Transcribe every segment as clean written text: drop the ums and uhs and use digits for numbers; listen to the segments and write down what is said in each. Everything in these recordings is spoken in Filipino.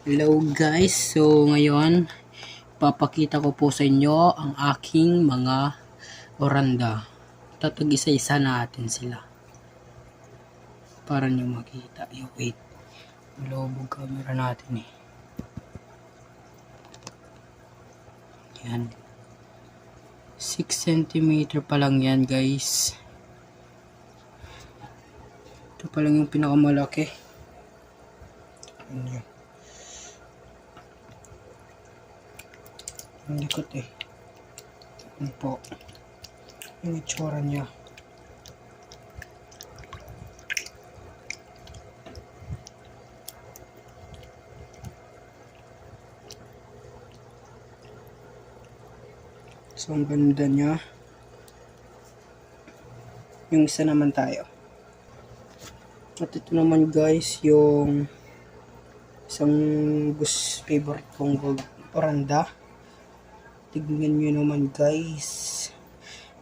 Hello guys, so ngayon papakita ko po sa inyo ang aking mga oranda. Tatag-isa-isa natin sila para nyo makita. Wait, malobog camera natin eh. Yan, 6 cm pa lang yan guys. Ito pa lang yung pinakamalaki. Yan. Ang likot eh. Yan po yung itsura niya. So ang ganda niya. Yung isa naman tayo. At ito naman guys yung isang favorite kong gold oranda. Tignan nyo naman guys.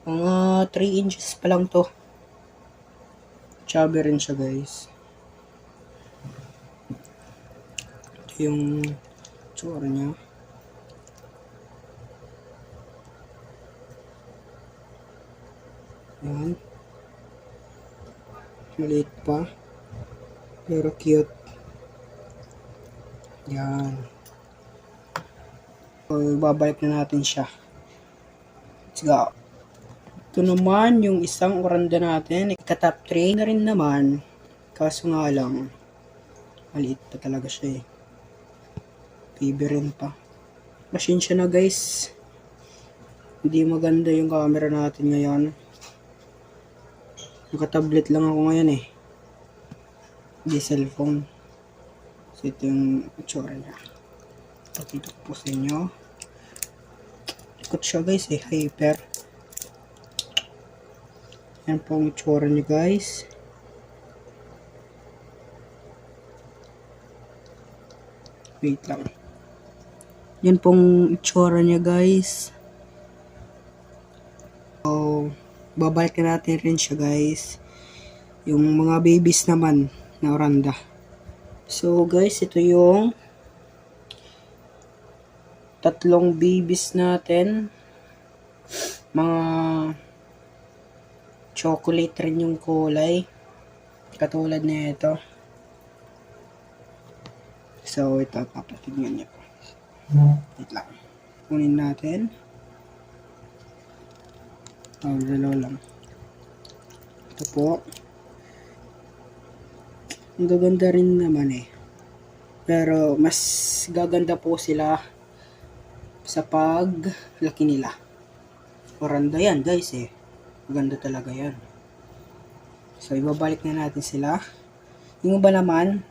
Mga 3 inches pa lang to. Chubby rin siya guys. Ito yung tsura niya. Yan. Maliit pa. Pero cute. Yan. So, babalik na natin siya. Let's go. Ito naman yung isang oranda natin. Ika-top 3 na rin naman. Kaso nga lang, maliit pa talaga siya eh. Baby rin pa. Pasensya na guys. Hindi maganda yung camera natin ngayon. Naka-tablet lang ako ngayon eh. Hindi cellphone. So ito yung itsura niya. Pakita ko po sa inyo. Ikot siya guys eh. Hyper. Yan po ang itsura niya guys. Wait lang. Yan pong itsura niya guys. So, babalik na natin rin siya guys. Yung mga babies naman na oranda. So guys, ito yung tatlong babies natin. Mga chocolate rin yung kulay. Katulad na ito. So ito, papatignan niyo po. Wait lang. Kunin natin. Dalawa lang. Ito po. Ang gaganda rin naman eh. Pero mas gaganda po sila sa paglaki nila. Oranda yan guys eh. Maganda talaga yan. So ibabalik na natin sila. Yung iba naman,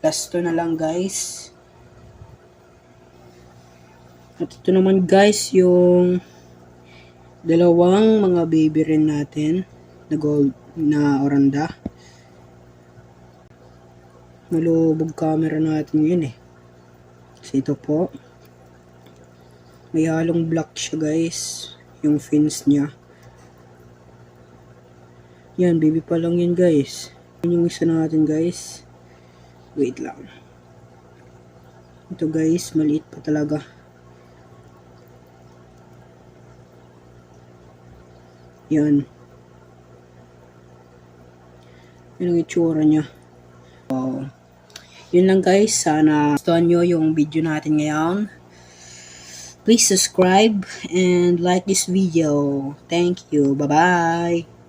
last to na lang guys. At ito naman guys yung dalawang mga baby rin natin na gold na oranda. Malubog camera natin yun eh. So ito po. May halong black siya guys. Yung fins niya. Yan, baby pa lang yan guys. Yan yung isa natin guys. Wait lang. Ito guys, maliit pa talaga. Yan. Yan ang itsura niya. Wow. Yun lang guys, sana gustuhan nyo yung video natin ngayon. Please subscribe and like this video. Thank you. Bye-bye.